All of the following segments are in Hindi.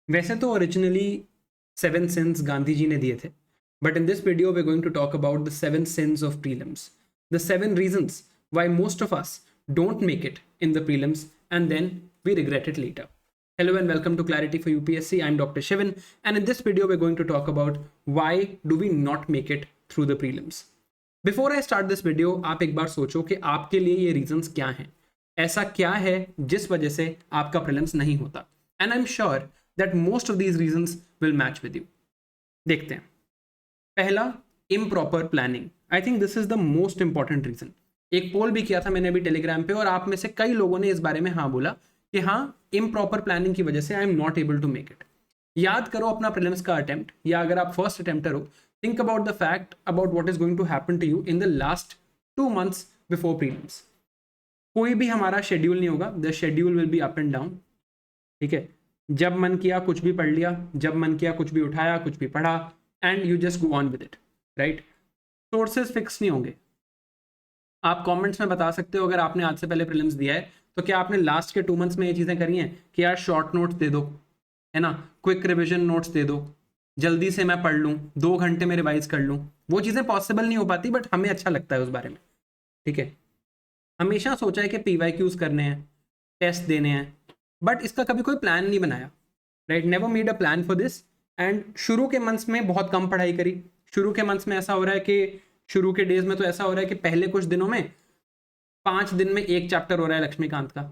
वैसे तो ओरिजिनली 7 सिंस गांधी जी ने दिए थे, but in this video we are going to talk about the 7 sins of prelims, the 7 reasons why most of us don't make it in the prelims and then we regret it later. Hello and welcome to Clarity for UPSC. I'm Dr. Shivan, and in this video we're going to talk about why do we not make it through the prelims. Before I start this video, आप एक बार सोचो कि आपके लिए ये reasons क्या हैं, ऐसा क्या है जिस वजह से आपका prelims नहीं होता. And I'm sure that most of these reasons will match with you. देखते हैं. पहला, improper planning. I think this is the most important reason. एक पोल भी किया था मैंने अभी टेलीग्राम पे, और आप में से कई लोगों ने इस बारे में हाँ बोला कि हाँ, इम्प्रॉपर प्लानिंग की वजह से I am not able to make it. याद करो अपना प्रीलिम्स का अटेम्प्ट, या अगर आप फर्स्ट अटेम्प्टर हो, think about the fact about what is going to happen to you in the last 2 months before prelims. कोई भी हमारा शेड्यूल नहीं होगा, the schedule will be up and down. ठीक है, जब मन किया कुछ भी पढ़ लिया, जब मन किया कुछ भी उठाया, कुछ भी पढ़ा, and you just go on with it. Right, sources fix नहीं होंगे. आप कमेंट्स में बता सकते हो अगर आपने आज से पहले प्रीलिम्स दिया है तो क्या आपने लास्ट के 2 months में ये चीज़ें करी हैं कि यार शॉर्ट नोट्स दे दो, है ना, क्विक रिविजन नोट्स दे दो, जल्दी से मैं पढ़ लूँ, 2 घंटे में रिवाइज कर लूँ. वो चीज़ें पॉसिबल नहीं हो पाती, बट हमें अच्छा लगता है उस बारे में. ठीक है, हमेशा सोचा है कि PYQs करने हैं, टेस्ट देने हैं, बट इसका कभी कोई प्लान नहीं बनाया. Right, never made a plan for this. And शुरू के मंथ्स में बहुत कम पढ़ाई करी. शुरू के मंथ्स में ऐसा हो रहा है कि शुरू के डेज में तो ऐसा हो रहा है कि पहले कुछ दिनों में 5 दिन में 1 चैप्टर हो रहा है लक्ष्मीकांत का,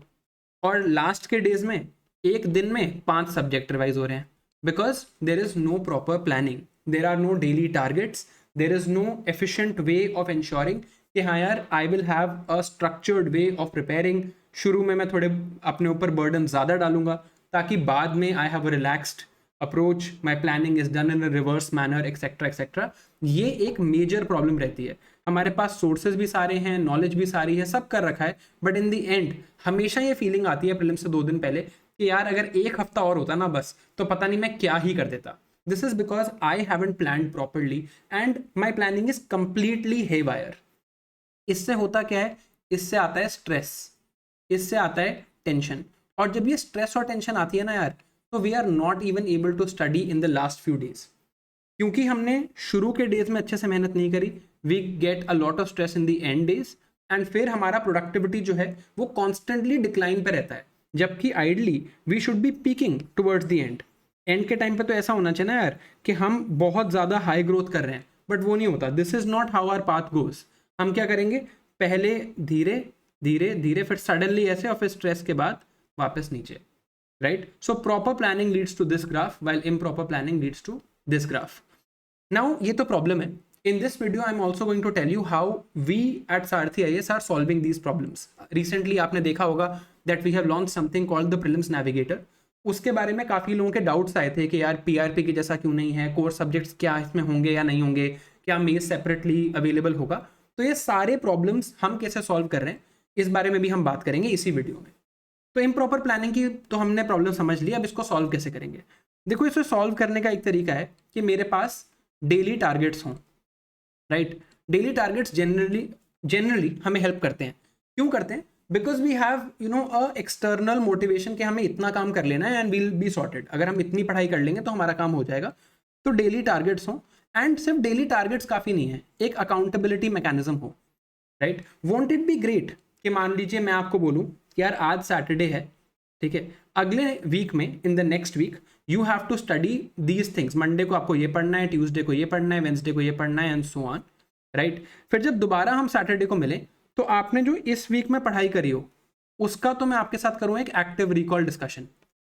और लास्ट के डेज में 1 दिन में 5 सब्जेक्ट रिवाइज हो रहे हैं. Because there is no proper planning, there are no daily targets, there is no efficient way of ensuring कि हाँ यार I will have a structured way of preparing. शुरू में मैं थोड़े अपने ऊपर बर्डन ज़्यादा डालूंगा ताकि बाद में I have a relaxed approach, my planning is done in a reverse manner, etcetera etcetera. ये एक मेजर प्रॉब्लम रहती है. हमारे पास सोर्सेज भी सारे हैं, नॉलेज भी सारी है, सब कर रखा है, बट इन द एंड हमेशा ये फीलिंग आती है प्रीलिम्स से 2 दिन पहले कि यार अगर 1 हफ्ता और होता ना बस, तो पता नहीं मैं क्या ही कर देता. This is because I haven't planned properly and my planning is completely haywire. इससे होता क्या है, इससे आता है स्ट्रेस, इससे आता है टेंशन. और जब ये स्ट्रेस और टेंशन आती है ना यार, तो we are not even able to study in the last few days. क्योंकि हमने शुरू के डेज में अच्छे से मेहनत नहीं करी, we get a lot of stress in the end days, and फिर हमारा प्रोडक्टिविटी जो है वो कॉन्स्टेंटली डिक्लाइन पे रहता है. जबकि ideally we should be peaking towards the end. End के टाइम पे तो ऐसा होना चाहिए ना यार कि हम बहुत ज़्यादा हाई ग्रोथ कर रहे हैं, बट वो नहीं होता. This is not how our path goes. हम क्या करेंगे, पहले धीरे धीरे धीरे, फिर सडनली ऐसे, और फिर स्ट्रेस के बाद वापस नीचे. Right, so proper planning leads to this graph while improper planning leads to this graph. Now ये तो प्रॉब्लम है. In this video I'm also going to tell you how we at Saarthi IAS are solving these problems. Recently आपने देखा होगा that we have launched something called the Prelims Navigator. उसके बारे में काफ़ी लोगों के डाउट्स आए थे कि यार PRP के जैसा क्यों नहीं है, कोर सब्जेक्ट्स क्या इसमें होंगे या नहीं होंगे, क्या मेज सेपरेटली अवेलेबल होगा. तो ये सारे प्रॉब्लम्स हम कैसे सॉल्व कर रहे हैं, इस बारे में भी हम बात करेंगे इसी वीडियो में. तो इम्प्रॉपर प्लानिंग की तो हमने प्रॉब्लम समझ ली, अब इसको सॉल्व कैसे करेंगे. देखो, इसे सॉल्व करने का एक तरीका है कि मेरे पास डेली टारगेट्स हों. राइट, डेली टारगेट्स जनरली हमें हेल्प करते हैं. क्यों करते हैं? Because we have a external motivation कि हमें इतना काम कर लेना है एंड विल बी सॉर्टेड. अगर हम इतनी पढ़ाई कर लेंगे तो हमारा काम हो जाएगा. तो डेली टारगेट्स हों, एंड सिर्फ डेली टारगेट्स काफ़ी नहीं है, एक अकाउंटेबिलिटी मैकेनिज्म हो. Right, won't it be great कि मान लीजिए मैं आपको बोलूँ कि यार आज सैटरडे है, ठीक है, अगले वीक में, in the next week you have to study these things. Monday को आपको ये पढ़ना है, ट्यूसडे को ये पढ़ना है, वेंसडे को ये पढ़ना है, एंड सो ऑन. राइट, फिर जब दोबारा हम सैटरडे को मिले तो आपने जो इस वीक में पढ़ाई करी हो उसका तो मैं आपके साथ करूँ एक एक्टिव रिकॉल डिस्कशन.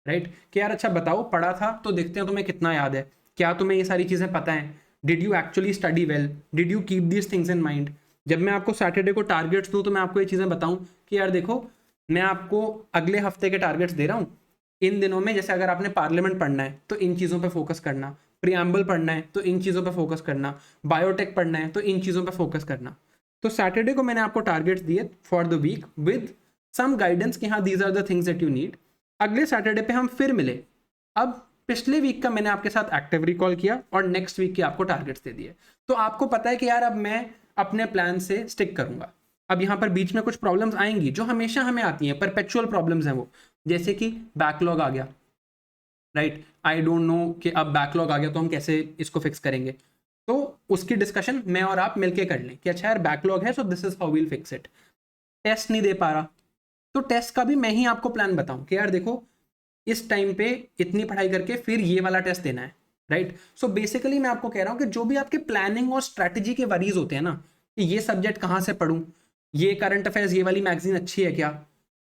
राइट, कि यार अच्छा बताओ, पढ़ा था तो देखते हैं तुम्हें कितना याद है, क्या तुम्हें ये सारी चीज़ें पता हैं, did you actually study well, did you keep these things in mind. जब मैं आपको सैटरडे को टारगेट्स दूँ तो मैं आपको ये चीज़ें बताऊँ कि यार देखो, मैं आपको अगले हफ्ते के टारगेट्स दे रहा हूँ. इन दिनों में जैसे अगर आपने पार्लियामेंट पढ़ना है तो इन चीज़ों पे फोकस करना, प्रियम्बल पढ़ना है तो इन चीज़ों पे फोकस करना, बायोटेक पढ़ना है तो इन चीज़ों पे फोकस करना. तो सैटरडे को मैंने आपको टारगेट्स दिए for the week with some guidance कि हाँ these are the things that you need. अगले सैटरडे पे हम फिर मिले. अब पिछले वीक का मैंने आपके साथ एक्टिव रिकॉल किया और नेक्स्ट वीक के आपको टारगेट्स दे दिए. तो आपको पता है कि यार अब मैं अपने प्लान से स्टिक करूंगा. अब यहाँ पर बीच में कुछ प्रॉब्लम्स आएंगी जो हमेशा हमें आती हैं, परपेचुअल प्रॉब्लम्स हैं वो, जैसे कि बैकलॉग आ गया. राइट? आई डोंट नो कि अब बैकलॉग आ गया तो हम कैसे इसको फिक्स करेंगे, तो उसकी डिस्कशन मैं और आप मिलके कर लें कि अच्छा यार बैकलॉग है, so this is how we'll fix it. Test नहीं दे पा रहा, तो टेस्ट का भी मैं ही आपको प्लान बताऊं कि यार देखो इस टाइम पे इतनी पढ़ाई करके फिर ये वाला टेस्ट देना है, राइट? सो बेसिकली मैं आपको कह रहा हूं कि जो भी आपके प्लानिंग और स्ट्रैटेजी के वरीज होते हैं ना, कि ये सब्जेक्ट कहाँ से पढ़ूं, ये करंट अफेयर्स ये वाली मैगजीन अच्छी है क्या,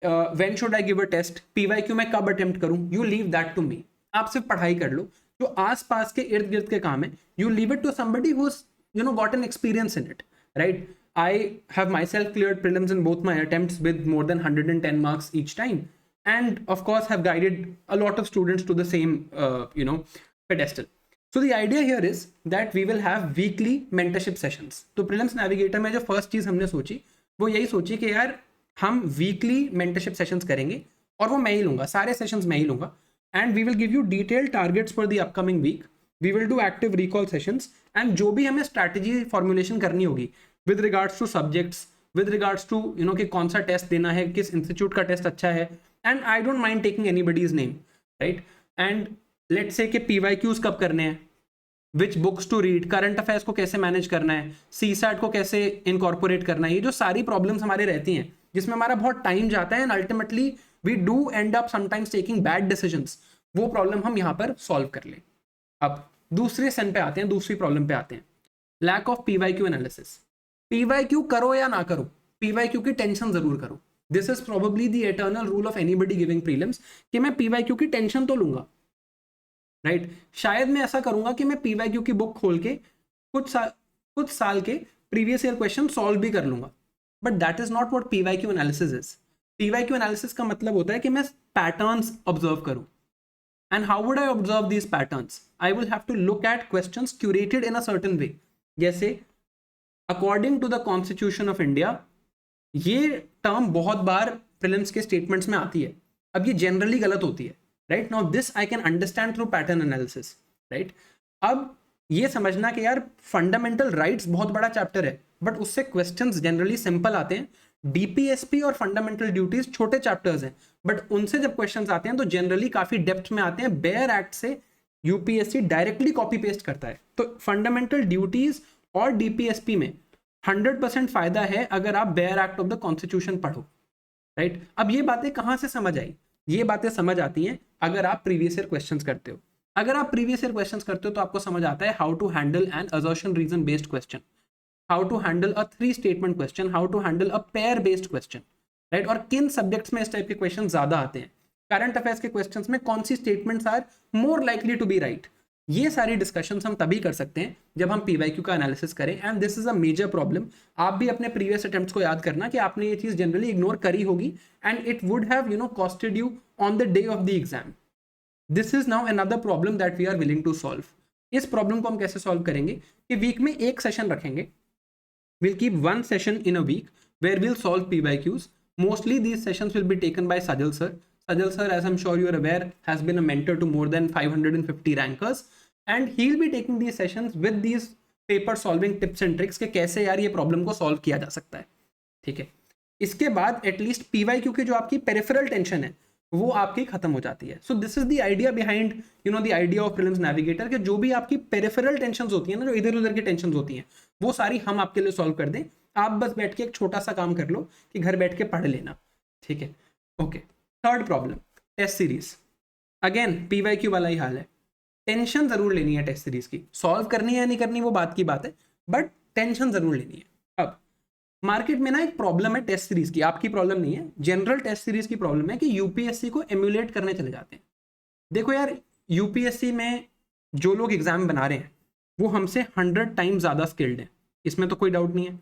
when should I give a test, PYQ में कब अटेम्प्ट करूं, you leave that to me. आप सिर्फ पढ़ाई कर लो, जो आसपास के इर्द गिर्द के काम है you leave it to somebody who got an experience in it, right? I have myself cleared prelims in both my attempts with more than 110 marks each time, and of course have guided a lot of students to the same pedestal. So the idea here is that we will have weekly mentorship sessions. तो prelims navigator में जो first चीज हमने सोची वो यही सोची कि यार हम weekly mentorship sessions करेंगे, और वो मैं ही लूंगा, सारे sessions मैं ही लूंगा, and we will give you detailed targets for the upcoming week. We will do active recall sessions, and जो भी हमें strategy formulation करनी होगी with regards to subjects, with regards to कि कौन सा टेस्ट देना है, किस इंस्टीट्यूट का टेस्ट अच्छा है, and I don't mind taking anybody's name, right? And let's say कि पीवाईक्यूज कब करने हैं, which books to read, current affairs को कैसे मैनेज करना है, सीसैट को कैसे इनकॉर्पोरेट करना है, ये जो सारी प्रॉब्लम्स हमारे रहती हैं जिसमें हमारा बहुत टाइम जाता है and ultimately we do end up sometimes taking bad decisions, वो प्रॉब्लम हम यहाँ पर सॉल्व कर लें। अब दूसरे सन पे आते हैं, दूसरी प्रॉब्लम पे आते हैं, lack of PYQ analysis. PYQ करो या ना करो, पीवाईक्यू की टेंशन जरूर करो। This is probably the eternal rule of anybody giving prelims कि मैं पीवाईक्यू की टेंशन तो लूंगा, राइट? शायद मैं ऐसा करूंगा कि मैं पीवाईक्यू की बुक खोल के कुछ साल के प्रीवियस ईयर क्वेश्चन सॉल्व भी कर लूंगा, but that is not what PYQ analysis is. PYQ analysis का मतलब होता है कि मैं पैटर्न्स ऑब्जर्व करूं, and how would I observe these patterns? I will have to look at questions curated in a certain way. जैसे according to the constitution of India, ये टर्म बहुत बार प्रीलिम्स के स्टेटमेंट्स में आती है, अब ये जनरली गलत होती है, right? Now this I can understand through pattern analysis, right? अब ये समझना कि यार फंडामेंटल राइट्स बहुत बड़ा चैप्टर है, बट उससे क्वेश्चंस जनरली सिंपल आते हैं। डीपीएसपी और फंडामेंटल ड्यूटीज छोटे चैप्टर्स हैं, बट उनसे जब क्वेश्चंस आते हैं तो जनरली काफी डेप्थ में आते हैं। बेयर एक्ट से यूपीएससी डायरेक्टली कॉपी पेस्ट करता है, तो फंडामेंटल ड्यूटीज और डीपीएसपी में 100% फायदा है अगर आप bare act of the constitution पढ़ो, राइट? अब ये बातें कहां से समझ आई? ये बातें समझ आती हैं अगर आप प्रीवियस ईयर क्वेश्चंस करते हो। अगर आप प्रीवियस ईयर क्वेश्चंस करते हो तो आपको समझ आता है how to handle an assertion reason based question, how to handle a 3 statement question, how to handle a pair based question, right? और किन सब्जेक्ट्स में इस टाइप के क्वेश्चन ज्यादा आते हैं, करंट अफेयर्स के क्वेश्चंस में कौन सी statements are more likely to be right. ये सारी डिस्कशंस हम तभी कर सकते हैं जब हम पीवाईक्यू का एनालिसिस करें, and this is a major problem. आप भी अपने प्रीवियस अटेम्प्ट्स को याद करना कि आपने ये चीज जनरली इग्नोर करी होगी, and it would have costed you on the day of the exam. This is now another problem that we are willing to solve. इस प्रॉब्लम को हम कैसे सॉल्व करेंगे कि वीक में एक सेशन रखेंगे, we'll keep one session in a week where we'll solve PYQs. Mostly these sessions will be taken by Sajal sir. Sajal sir, as I'm sure you're aware, has been a mentor to more than 550 rankers, and he'll be taking these sessions with these paper solving tips and tricks कि कैसे यार ये प्रॉब्लम को सॉल्व किया जा सकता है, ठीक है? इसके बाद एटलीस्ट PYQ की जो आपकी पेरिफेरल टेंशन है वो आपकी खत्म हो जाती है। So this is the idea behind the idea of prelims navigator, कि जो भी आपकी पेरिफेरल टेंशंस होती है ना, जो इधर उधर की टेंशंस होती हैं, वो सारी हम आपके लिए सॉल्व कर दें। आप बस बैठ के एक छोटा सा काम कर लो कि घर बैठ के पढ़ लेना, ठीक है? Okay, third problem, test series. Again PYQ वाला ही हाल है, टेंशन जरूर लेनी है टेस्ट सीरीज की। सॉल्व करनी है या नहीं करनी वो बात की बात है, बट टेंशन जरूर लेनी है। अब मार्केट में ना एक प्रॉब्लम है टेस्ट सीरीज की, आपकी प्रॉब्लम नहीं है, जनरल टेस्ट सीरीज की प्रॉब्लम है कि यूपीएससी को एम्यूलेट करने चले जाते हैं। देखो यार, यूपीएससी में जो लोग एग्जाम बना रहे हैं वो हमसे 100 टाइम्स ज्यादा स्किल्ड है, इसमें तो कोई डाउट नहीं है।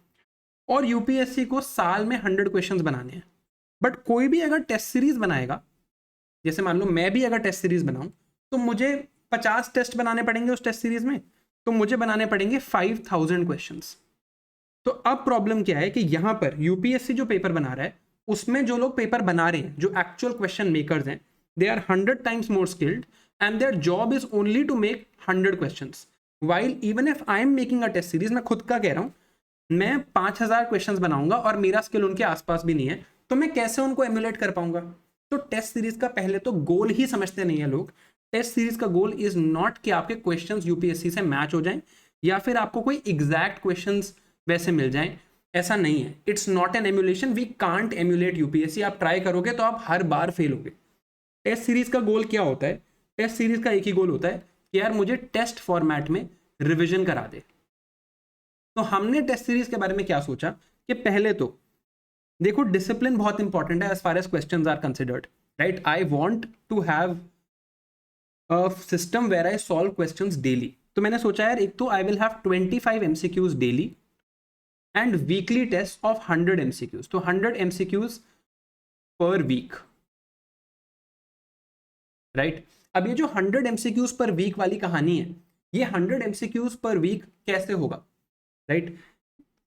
और यूपीएससी को साल में 100 क्वेश्चंस बनाने हैं, बट कोई भी अगर टेस्ट सीरीज बनाएगा, जैसे मान लो मैं भी अगर टेस्ट सीरीज बनाऊं, तो मुझे 50 टेस्ट बनाने पड़ेंगे उस टेस्ट सीरीज में, तो मुझे बनाने पड़ेंगे 5000 क्वेश्चंस। तो अब प्रॉब्लम क्या है कि यहां पर यूपीएससी जो पेपर बना रहा है उसमें जो लोग पेपर बना रहे हैं, जो एक्चुअल क्वेश्चन मेकर्स हैं, they are 100 times more skilled and their job is only to make 100 questions. While even if I am making a test series, मैं खुद का कह रहा हूं, मैं 5000 क्वेश्चंस बनाऊंगा और मेरा स्किल उनके आसपास भी नहीं है, तो मैं कैसे उनको एम्यूलेट कर पाऊंगा? तो टेस्ट सीरीज का पहले तो गोल ही समझते नहीं है लोग। टेस्ट सीरीज का गोल इज नॉट कि आपके क्वेश्चंस यूपीएससी से मैच हो जाएं या फिर आपको कोई एग्जैक्ट क्वेश्चंस वैसे मिल जाएं, ऐसा नहीं है। It's not an emulation, we can't emulate UPSC. आप ट्राई करोगे तो आप हर बार फेल होगे। टेस्ट सीरीज का गोल क्या होता है? टेस्ट सीरीज का एक ही गोल होता है कि यार मुझे टेस्ट फॉर्मेट में रिवीजन करा दे। तो हमने टेस्ट सीरीज के बारे में क्या सोचा कि पहले तो देखो डिसिप्लिन बहुत इंपॉर्टेंट है as far as questions are considered, right. I want to have a system where I solve questions daily. तो मैंने सोचा यार एक तो I will have 25 MCQs daily and weekly test of 100 MCQs. तो 100 एमसीक्यूज पर वीक, राइट। अब ये जो 100 एमसीक्यूज पर वीक वाली कहानी है, ये 100 एमसीक्यूज पर वीक कैसे होगा, राइट।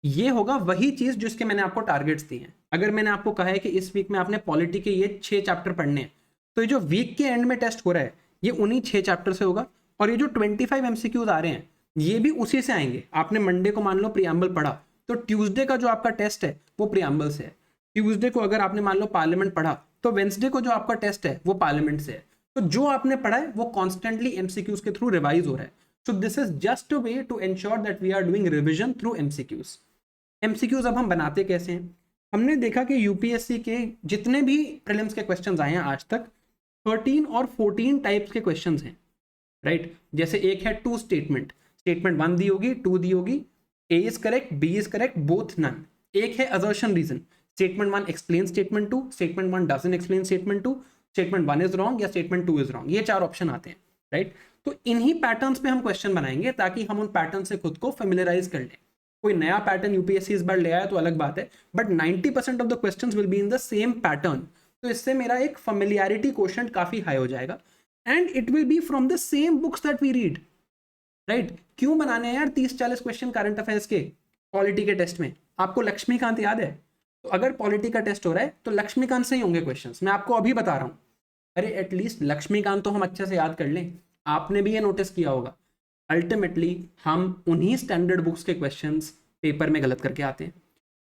ये होगा वही चीज जिसके मैंने आपको टारगेट्स दिए हैं। अगर मैंने आपको कहा है कि इस वीक में आपने पॉलिटी के ये 6 चैप्टर पढ़ने हैं, तो ये जो वीक के एंड में टेस्ट हो रहा है ये उन्हीं 6 चैप्टर से होगा। और ये जो 25 एमसीक्यूज आ रहे हैं ये भी उसी से आएंगे। आपने मंडे को मान लो प्रियम्बल पढ़ा, तो ट्यूसडे का जो आपका टेस्ट है वो प्रियम्बल से है। ट्यूसडे को अगर आपने मान लो पार्लियामेंट पढ़ा, तो वेंसडे को जो आपका टेस्ट है वो पार्लियामेंट से है। तो जो आपने पढ़ा है वो कॉन्स्टेंटली एमसीक्यूज के थ्रू रिवाइज हो रहा है। So this is just a way to ensure that we are doing revision through MCQs. MCQs अब हम बनाते कैसे हैं? हमने देखा कि यूपीएससी के जितने भी प्रीलिम्स के क्वेश्चंस आए हैं आज तक 13 और 14 टाइप्स के क्वेश्चंस हैं, राइट। जैसे एक है टू स्टेटमेंट, स्टेटमेंट 1 दी होगी, 2 दी होगी, A is correct, B is correct, both none. एक है assertion reason, statement 1 explain statement 2, statement 1 doesn't explain statement 2, statement 1 is wrong या स्टेटमेंट 2 इज रॉन्ग। ये 4 ऑप्शन आते हैं, राइट। तो इन्हीं पैटर्न्स पे हम क्वेश्चन बनाएंगे ताकि हम उन पैटर्न से खुद को फेमिलियराइज कर लें। कोई नया पैटर्न यूपीएससी इस बार ले आया तो अलग बात है, but 90% of the questions will be in the same pattern. तो इससे मेरा एक फेमिलियरिटी क्वोशंट काफी हाई हो जाएगा and it will be from the same books that we read, right. क्यों बनाने हैं यार 30-40 क्वेश्चन करंट अफेयर्स के पॉलिटी के टेस्ट में? आपको लक्ष्मीकांत याद है? तो अगर पॉलिटी का टेस्ट हो रहा है तो लक्ष्मीकांत से ही होंगे क्वेश्चंस। मैं आपको अभी बता रहा हूं, अरे एटलीस्ट लक्ष्मीकांत तो हम अच्छे से याद कर लें। आपने भी ये नोटिस किया होगा, अल्टीमेटली हम उन्हीं स्टैंडर्ड बुक्स के क्वेश्चंस पेपर में गलत करके आते हैं,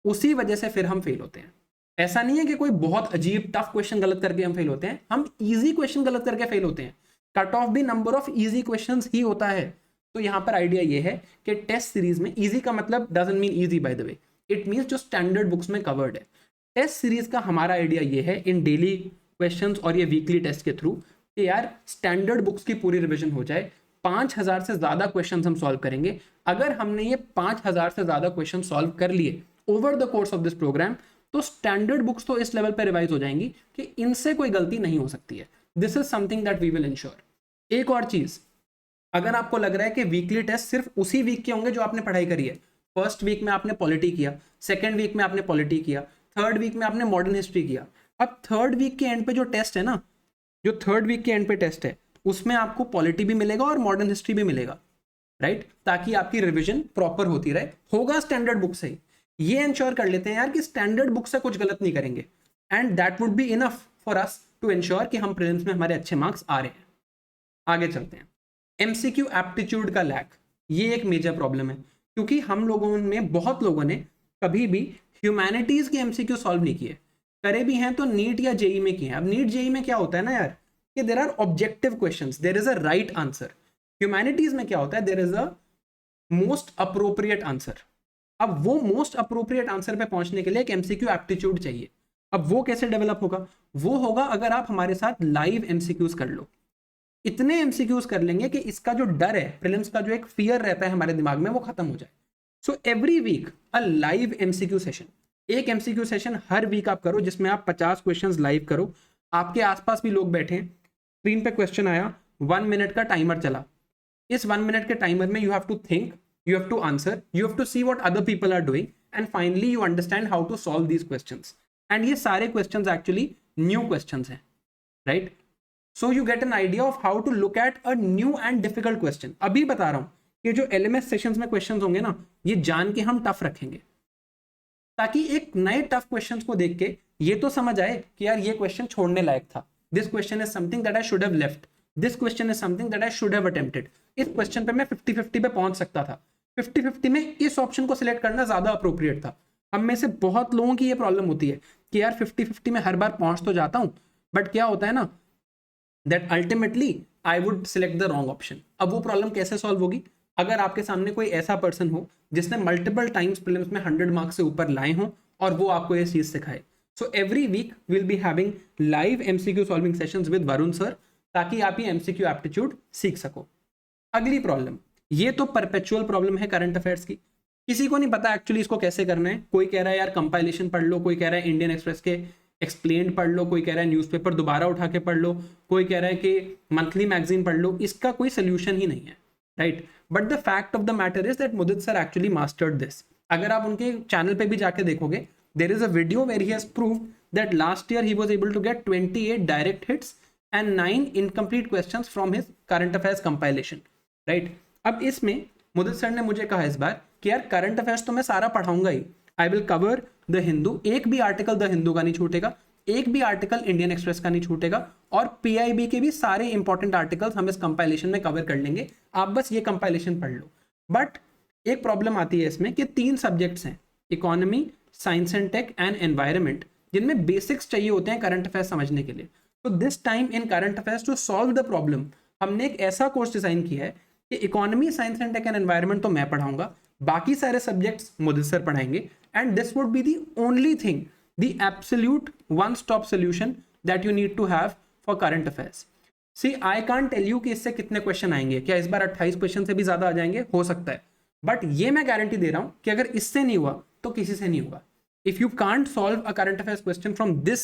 उसी वजह से फिर हम फेल होते हैं। ऐसा नहीं है कि कोई बहुत अजीब टफ क्वेश्चन गलत करके हम फेल होते हैं, हम इजी क्वेश्चन गलत करके फेल होते हैं। कट ऑफ भी नंबर ऑफ इजी क्वेश्चंस ही होता है। तो यहाँ पर आइडिया ये है कि टेस्ट सीरीज में, इजी का मतलब doesn't mean easy by the way, it means जो स्टैंडर्ड बुक्स में कवर्ड है। टेस्ट सीरीज का हमारा आइडिया ये है इन डेली क्वेश्चंस और ये वीकली टेस्ट के थ्रू कि यार स्टैंडर्ड बुक्स की पूरी रिवीजन हो जाए। 5000 से ज्यादा क्वेश्चन हम सॉल्व करेंगे। अगर हमने ये 5000 से ज्यादा क्वेश्चन सॉल्व कर लिए over the course of this program, तो स्टैंडर्ड बुक्स तो इस लेवल पे रिवाइज हो जाएंगी कि इनसे कोई गलती नहीं हो सकती है। This is something that we will ensure. एक और चीज, अगर आपको लग रहा है कि वीकली टेस्ट सिर्फ उसी वीक के होंगे जो आपने पढ़ाई करी है, फर्स्ट वीक में आपने पॉलिटी किया, सेकेंड वीक में आपने पॉलिटी किया, थर्ड वीक में आपने मॉडर्न हिस्ट्री किया, अब थर्ड वीक के एंड पे जो टेस्ट है ना, जो थर्ड वीक के एंड पे टेस्ट है, उसमें आपको पॉलिटी भी मिलेगा और मॉडर्न हिस्ट्री भी मिलेगा, राइट। ताकि आपकी रिवीजन प्रॉपर होती रहे, होगा स्टैंडर्ड बुक से। ये इंश्योर कर लेते हैं यार कि स्टैंडर्ड बुक से कुछ गलत नहीं करेंगे, and that would be enough for us to ensure कि हम प्रीलिम्स में हमारे अच्छे मार्क्स आ रहे हैं। आगे चलते हैं। एमसीक्यू एप्टीट्यूड का लैक, ये एक मेजर प्रॉब्लम है, क्योंकि हम लोगों में, बहुत लोगों ने कभी भी ह्यूमैनिटीज के एमसीक्यू सॉल्व नहीं किए, करे भी हैं तो नीट या जेई में किए हैं। अब नीट जेई में क्या होता है ना यार, कि there are objective questions, there is a right answer. Humanities में क्या होता है, there is a most appropriate answer. अब वो मोस्ट अप्रोप्रिएट आंसर पे पहुंचने के लिए एक एमसीक्यू एप्टीट्यूड चाहिए। अब वो कैसे डेवलप होगा? वो होगा अगर आप हमारे साथ लाइव एमसीक्यूज कर लो। इतने एमसीक्यूज कर लेंगे कि इसका जो डर है, प्रीलिम्स का जो एक फियर रहता है हमारे दिमाग में, वो खत्म हो जाए। So every week a live MCQ session, एक एमसीक्यू सेशन हर वीक आप करो जिसमें आप 50 क्वेश्चंस लाइव करो। आपके आसपास भी लोग बैठे हैं, स्क्रीन पे क्वेश्चन आया, 1 मिनट का टाइमर चला, इस 1 मिनट के टाइमर में you have to think, you have to answer, you have to see what other people are doing, and finally you understand how to solve these questions. And ये सारे questions actually new questions हैं, right? So you get an idea of how to look at a new and difficult question. अभी बता रहा हूँ कि जो LMS sessions में questions होंगे ना, ये जान के हम टफ रखेंगे, ताकि एक नए टफ क्वेश्चंस को देख के ये तो समझ आए कि यार ये क्वेश्चन छोड़ने लायक था। This question is something that I should have left, this question is something that I should have attempted. इस क्वेश्चन पे मैं 50-50 पे पहुंच सकता था, 50-50 में इस ऑप्शन को सिलेक्ट करना ज्यादा अप्रोप्रिएट था। हम में से बहुत लोगों की ये प्रॉब्लम होती है कि यार 50-50 में हर बार पहुंच तो जाता हूं, बट क्या होता है ना, that ultimately I would select the wrong option. अब वो प्रॉब्लम कैसे सॉल्व होगी? अगर आपके सामने कोई ऐसा पर्सन हो जिसने मल्टीपल टाइम्स प्रीलिम्स में 100 मार्क्स से ऊपर लाए हों और वो आपको ये चीज सिखाए। So every week will be having live MCQ solving sessions with Varun sir, ताकि आप ये एमसीक्यू एप्टीट्यूड सीख सको। अगली प्रॉब्लम, ये तो परपेचुअल प्रॉब्लम है करंट अफेयर्स की, किसी को नहीं पता एक्चुअली इसको कैसे करना है। कोई कह रहा है यार कंपाइलेशन पढ़ लो, कोई कह रहा है इंडियन एक्सप्रेस के एक्सप्लेन्ड पढ़ लो, कोई कह रहा है न्यूज़पेपर दोबारा उठा के पढ़ लो, कोई कह रहा है कि मंथली मैगजीन पढ़ लो। इसका कोई सोल्यूशन ही नहीं है, right? But the fact of the matter is that Mudit sir actually mastered this. अगर आप उनके चैनल पे भी जाके देखोगे, there is a video where he has proved that last year he was able to get 28 direct hits and 9 incomplete questions from his current affairs compilation, right? अब इसमें मुदित सर ने मुझे कहा इस बार कि यार करंट अफेयर्स तो मैं सारा पढ़ाऊंगा ही, I will cover the Hindu, एक भी आर्टिकल द हिंदू का नहीं छूटेगा, एक भी आर्टिकल इंडियन एक्सप्रेस का नहीं छूटेगा, और पीआईबी के भी सारे इंपॉर्टेंट आर्टिकल्स हम इस कंपाइलेशन में कवर कर लेंगे, आप बस ये कंपाइलेशन पढ़ लो। बट एक प्रॉब्लम आती है इसमें कि 3 सब्जेक्ट्स हैं, economy, science and tech and environment, जिनमें बेसिक्स चाहिए होते हैं करंट अफेयर्स समझने के लिए। तो this time in current affairs to solve the problem, हमने एक ऐसा कोर्स डिजाइन किया है कि economy, science and tech and environment तो मैं पढ़ाऊंगा, बाकी सारे सब्जेक्ट्स मुदित सर पढ़ाएंगे, and this would be the only thing, the absolute one stop solution that you need to have for current affairs. See I can't tell you कि इससे कितने क्वेश्चन आएंगे, क्या इस बार 28 क्वेश्चन से भी ज्यादा आ जाएंगे, हो सकता है, बट ये मैं गारंटी दे रहा हूं कि अगर इससे नहीं हुआ तो किसी से नहीं होगा। If you can't solve a current affairs question from this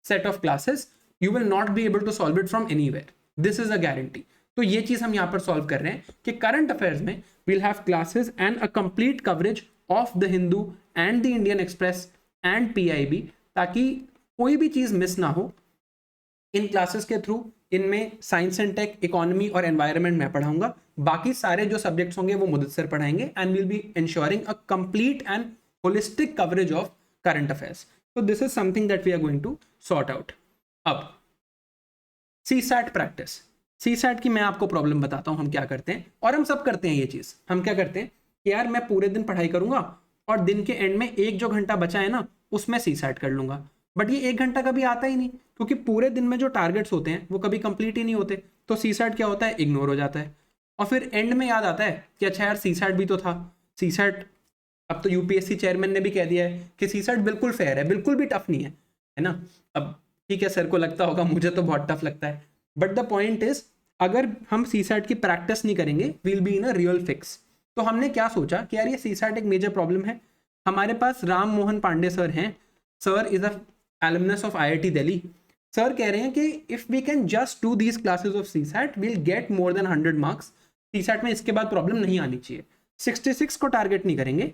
set of classes, you will not be able to solve it from anywhere, this is a guarantee. तो ये चीज हम यहां पर सॉल्व कर रहे हैं कि करंट अफेयर्स में we'll have classes and a complete coverage of the Hindu and the Indian Express and PIB, ताकि कोई भी चीज मिस ना हो इन क्लासेस के थ्रू। इनमें साइंस एंड टेक, इकोनॉमी और एनवायरनमेंट मैं पढ़ाऊंगा, बाकी सारे जो सब्जेक्ट्स होंगे वो मुदित सर पढ़ाएंगे, and will be ensuring a complete and holistic coverage of current affairs. So this is something that we are going to sort out. अब CSAT प्रैक्टिस, CSAT की मैं आपको प्रॉब्लम बताता हूं हम क्या करते हैं, और हम सब करते हैं ये चीज। हम क्या करते हैं कि यार मैं पूरे दिन पढ़ाई करूंगा और दिन के एंड में एक जो घंटा बचा है ना उसमें CSAT कर लूंगा, बट ये 1 घंटा कभी आता ही नहीं, क्योंकि पूरे दिन में जो टारगेट्स होते हैं वो कभी कंप्लीट ही नहीं होते। तो CSAT क्या होता है, इग्नोर हो जाता है, और फिर एंड में याद आता है कि अच्छा यार CSAT भी तो था। CSAT अब तो यूपीएससी चेयरमैन ने भी कह दिया है कि CSAT बिल्कुल फेयर है, बिल्कुल भी टफ नहीं है ना। अब ठीक है, सर को लगता होगा, मुझे तो बहुत टफ लगता है, बट द पॉइंट इज अगर हम CSAT की प्रैक्टिस नहीं करेंगे we'll be in a real fix. तो हमने क्या सोचा कि यार ये CSAT एक मेजर प्रॉब्लम है। हमारे पास राम मोहन पांडे सर हैं, sir is a alumnus of IIT Delhi. Sir कह रहे हैं कि if we can just do these classes of CSAT we'll get more than 100 marks. CSAT में इसके बाद प्रॉब्लम नहीं आनी चाहिए। 66 को टारगेट नहीं करेंगे,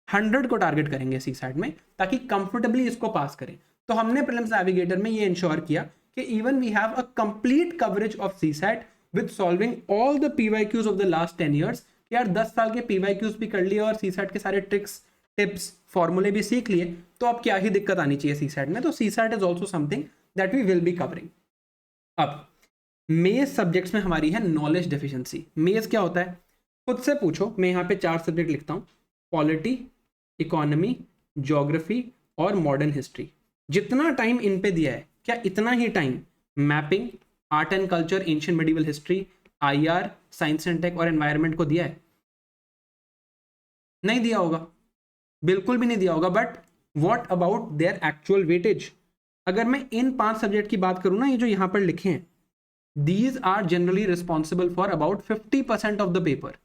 100 को टारगेट करेंगे CSAT में, ताकि कंफर्टेबली इसको पास करें। तो हमने प्रीलिम्स नेविगेटर में ये इंश्योर किया कि even we have a complete coverage of CSAT with solving all the PYQs of the last 10 years। यार 10 साल के PYQs भी कर लिए और CSAT के सारे ट्रिक्स, टिप्स, फॉर्मूले भी सीख लिए, तो अब क्या ही दिक्कत आनी चाहिए CSAT में। तो CSAT is also something that we will be covering. अब मेज सब्जेक्ट्स में हमारी है नॉलेज डेफिशिएंसी। मेज क्या होता है खुद से पूछो, मैं यहाँ पे 4 सब्जेक्ट लिखता हूँ, पॉलिटी, इकोनॉमी, ज्योग्राफी और मॉडर्न हिस्ट्री। जितना टाइम इन पे दिया है, क्या इतना ही time mapping, art and culture, ancient medieval history, IR, science and tech और एनवायरनमेंट को दिया है? नहीं दिया होगा, बिल्कुल भी नहीं दिया होगा। But what about their actual weightage? अगर मैं इन 5 सब्जेक्ट की बात करूं ना, ये जो यहां पर लिखे हैं, these are generally responsible for about 50% of the paper,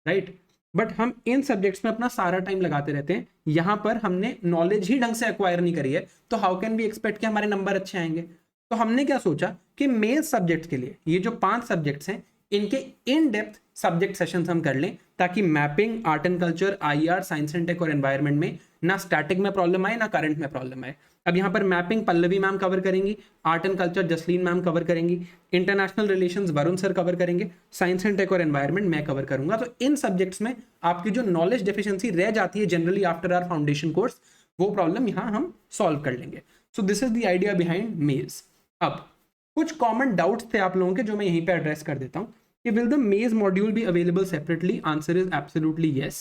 right? But हम इन सब्जेक्ट्स में अपना सारा टाइम लगाते रहते हैं, यहां पर हमने नॉलेज ही ढंग से एक्वायर नहीं करी है, तो हाउ कैन वी एक्सपेक्ट कि हमारे नंबर अच्छे आएंगे? तो हमने क्या सोचा कि मेन सब्जेक्ट्स के लिए ये जो 5 सब्जेक्ट्स हैं, इनके इन डेप्थ सब्जेक्ट सेशंस हम कर लें, ताकि mapping, art and culture, IR, science and tech और एनवायरनमेंट में ना स्टैटिक में प्रॉब्लम आए ना करंट में प्रॉब्लम आए। अब यहाँ पर मैपिंग पल्लवी मैम कवर करेंगी, art and culture Jasleen ma'am cover करेंगी, international relations Varun sir cover करेंगे, साइंस एंड टेक और एनवायरनमेंट मैं कवर करूंगा। तो इन सब्जेक्ट्स में आपकी जो नॉलेज डेफिशिएंसी रह जाती है generally after our foundation course, वो प्रॉब्लम यहाँ हम सॉल्व कर लेंगे। So this is the idea behind Maze. अब कुछ कॉमन डाउट्स थे आप लोगों के, जो मैं यहीं पे एड्रेस कर देता हूँ कि will the maze module be available separately? Answer is absolutely yes.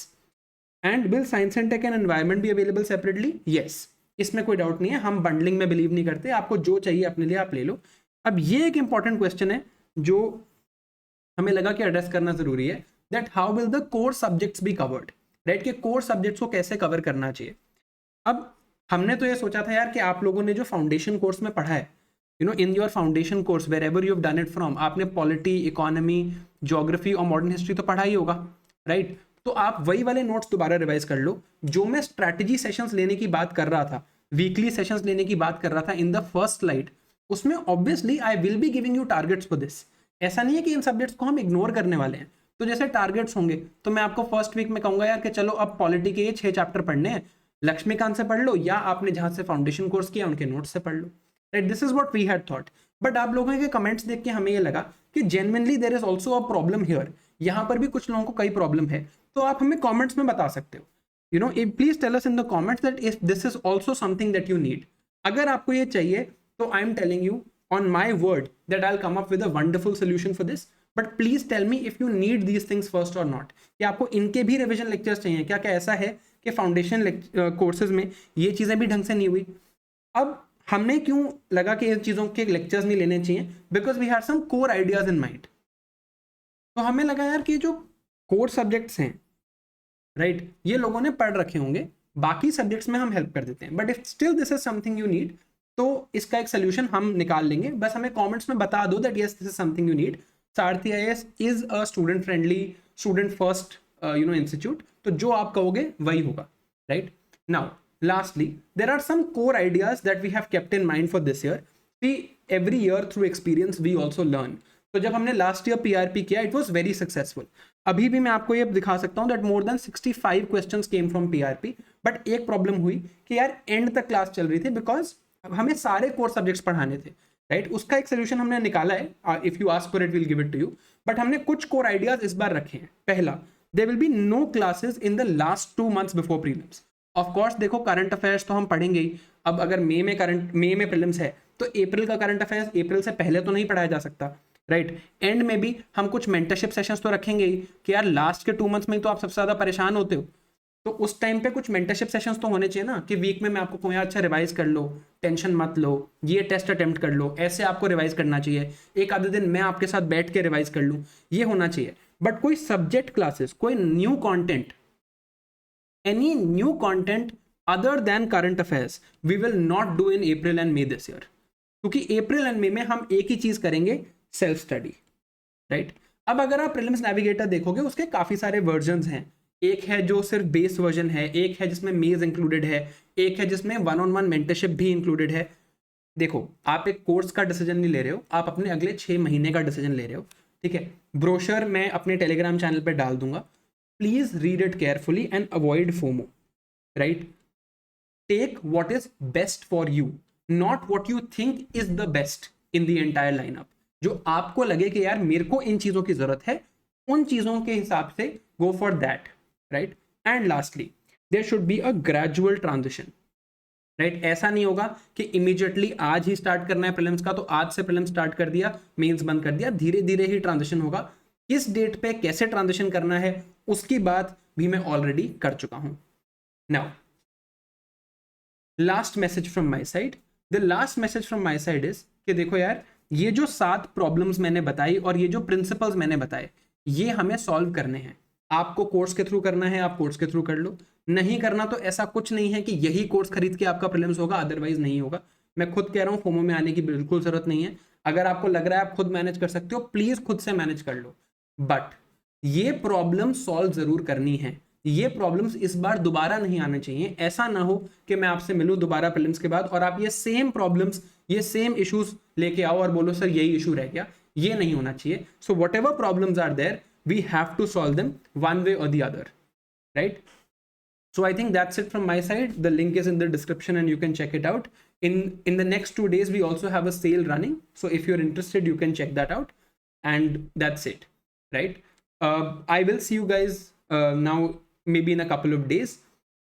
And will science and tech and environment be available separately? Yes. इसमें कोई डाउट नहीं है, हम बंडलिंग में बिलीव नहीं करते, आपको जो चाहिए अपने लिए आप ले लो। अब ये एक इंपॉर्टेंट क्वेश्चन है जो हमें लगा कि एड्रेस करना जरूरी है, that how will the core subjects be covered, right, कि कोर सब्जेक्ट्स को कैसे कवर करना चाहिए। अब हमने तो ये सोचा था यार कि आप लोगों ने जो फाउंडेशन कोर्स में पढ़ा है, in your foundation course wherever you have done it from, आपने पॉलिटी, इकोनॉमी, ज्योग्राफी और मॉडर्न हिस्ट्री तो पढ़ा ही होगा, राइट। तो आप वही वाले नोट्स दोबारा रिवाइज कर लो। जो मैं स्ट्रैटेजी सेशंस लेने की बात कर रहा था, वीकली सेशंस लेने की बात कर रहा था इन द फर्स्ट स्लाइड, उसमें obviously I will be giving you targets for this. ऐसा नहीं है कि इन सब्जेक्ट्स को हम इग्नोर करने वाले हैं। तो जैसे टारगेट्स होंगे तो मैं आपको फर्स्ट वीक में कहूंगा यार कि चलो अब पॉलिटी के ये 6 चैप्टर पढ़ने हैं, लक्ष्मीकांत से पढ़ लो या आपने जहां से फाउंडेशन कोर्स किया उनके नोट्स से पढ़ लो, right. This is what we had thought. But आप लोगों के कमेंट्स देख के हमें ये लगा कि genuinely there is also a problem here, यहाँ पर भी कुछ लोगों को कई प्रॉब्लम है। तो आप हमें कमेंट्स में बता सकते हो, please tell us in the comments that if this is also something that you need. अगर आपको ये चाहिए तो I am telling you on my word that I will come up with a wonderful solution for this. But please tell me if you need these things first और नॉट, कि आपको इनके भी रिविजन लेक्चर्स चाहिए क्या? क्या ऐसा है कि फाउंडेशन कोर्सेज में ये चीजें भी ढंग से नहीं हुई? अब हमने क्यों लगा कि इन चीजों के लेक्चर्स नहीं लेने चाहिए? Because we had some core ideas in mind. तो हमें लगा यार कि जो कोर सब्जेक्ट्स हैं, राइट, ये लोगों ने पढ़ रखे होंगे, बाकी सब्जेक्ट्स में हम हेल्प कर देते हैं। But if still this is something you need, तो इसका एक सोल्यूशन हम निकाल लेंगे। बस हमें कमेंट्स में बता दो that yes this is something you need. Sarathi IAS is a student friendly, student first institute, तो जो आप कहोगे वही होगा, right. Now lastly, there are some core ideas that we have kept in mind for this year. See, every year through experience we also learn. तो जब हमने लास्ट ईयर पीआरपी किया, इट वाज वेरी सक्सेसफुल। अभी भी मैं आपको ये दिखा सकता हूँ that more than 65 questions came from PRP. But एक प्रॉब्लम हुई कि यार एंड तक क्लास चल रही थी, बिकॉज हमें सारे कोर सब्जेक्ट्स पढ़ाने थे, राइट। उसका एक सोल्यूशन हमने निकाला है, if you ask for it will give it to you. But हमने कुछ कोर आइडियाज इस बार रखे हैं। पहला, there will be no classes in the last 2 months before prelims. Of course देखो, करंट अफेयर्स तो हम पढ़ेंगे ही। अब अगर मई में प्रीलिम्स है तो अप्रैल का करंट अफेयर्स अप्रैल से पहले तो नहीं पढ़ाया जा सकता, राइट। एंड में भी हम कुछ मेंटरशिप सेशंस तो रखेंगे ही कि यार लास्ट के 2 months में तो आप सबसे ज्यादा परेशान होते हो, तो उस टाइम पे कुछ मेंटरशिप सेशंस तो होने चाहिए ना, कि वीक में मैं आपको कहूँ अच्छा रिवाइज कर लो, टेंशन मत लो, ये टेस्ट अटेम्प्ट कर लो, ऐसे आपको रिवाइज करना चाहिए। एक आधे दिन मैं आपके साथ बैठ के रिवाइज कर लूँ, ये होना चाहिए। बट कोई सब्जेक्ट क्लासेस, कोई new content, any new content other than current affairs we will not do in April and May this year, क्योंकि अप्रैल एंड मई में हम एक ही चीज करेंगे, सेल्फ स्टडी, राइट। अब अगर आप प्रीलिम्स नेविगेटर देखोगे, उसके काफी सारे वर्जन्स हैं। एक है जो सिर्फ बेस वर्जन है, एक है जिसमें मेज इंक्लूडेड है, एक है जिसमें 1-on-1 मेंटरशिप भी इंक्लूडेड है। देखो, आप एक कोर्स का डिसीजन नहीं ले रहे हो, आप अपने अगले 6 महीने का डिसीजन ले रहे हो, ठीक है। ब्रोशर मैं अपने टेलीग्राम चैनल पर डाल दूंगा, please read it carefully and avoid FOMO, right? Take what is best for you, not what you think is the best in the entire lineup. जो आपको लगे कि यार मेरे को इन चीजों की जरूरत है, उन चीजों के हिसाब से go for that, right? And lastly, there should be a gradual transition, right? ऐसा नहीं होगा कि immediately आज ही स्टार्ट करना है प्रीलिम्स का, तो आज से प्रीलिम्स स्टार्ट कर दिया, मेंस बंद कर दिया। धीरे धीरे ही ट्रांजिशन होगा। किस डेट पे कैसे ट्रांजिशन करना है उसकी बात भी मैं ऑलरेडी कर चुका हूं। Now last message from my side, the last message from my side is कि देखो यार, ये जो 7 प्रॉब्लम्स मैंने बताई और ये जो प्रिंसिपल्स मैंने बताए, ये हमें सॉल्व करने हैं। आपको कोर्स के थ्रू करना है, आप कोर्स के थ्रू कर लो। नहीं करना तो ऐसा कुछ नहीं है कि यही कोर्स खरीद के आपका प्रीलिम्स होगा, अदरवाइज नहीं होगा। मैं खुद कह रहा हूं, फोमो में आने की बिल्कुल जरूरत नहीं है। अगर आपको लग रहा है आप खुद मैनेज कर सकते हो, प्लीज खुद से मैनेज कर लो। बट ये प्रॉब्लम सॉल्व जरूर करनी है। ये प्रॉब्लम्स इस बार दोबारा नहीं आने चाहिए। ऐसा ना हो कि मैं आपसे मिलूं दोबारा प्रीलिम्स के बाद और आप ये सेम प्रॉब्लम्स, ये सेम इश्यूज लेके आओ और बोलो सर यही इशू रह गया। ये नहीं होना चाहिए। So whatever problems are there, we have to solve them one way or the other, right? So I think that's it from my side. The link is in the description and you can check it out. In the next 2 days, we also have a sale running. So if you're interested, you can check that out. And that's it, right? I will see you guys now, maybe in a couple of days.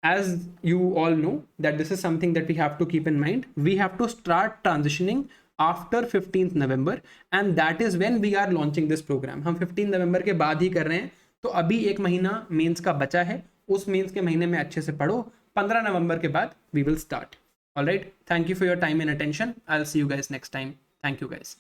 As you all know that this is something that we have to keep in mind. We have to start transitioning after 15th November. And that is when we are launching this program. हम 15 November के बाद ही कर रहे हैं. तो अभी 1 महीना मेंस का बचा है. उस मेंस के महीने में अच्छे से पढ़ो. 15 नवंबर के बाद we will start. All right. Thank you for your time and attention. I'll see you guys next time. Thank you guys.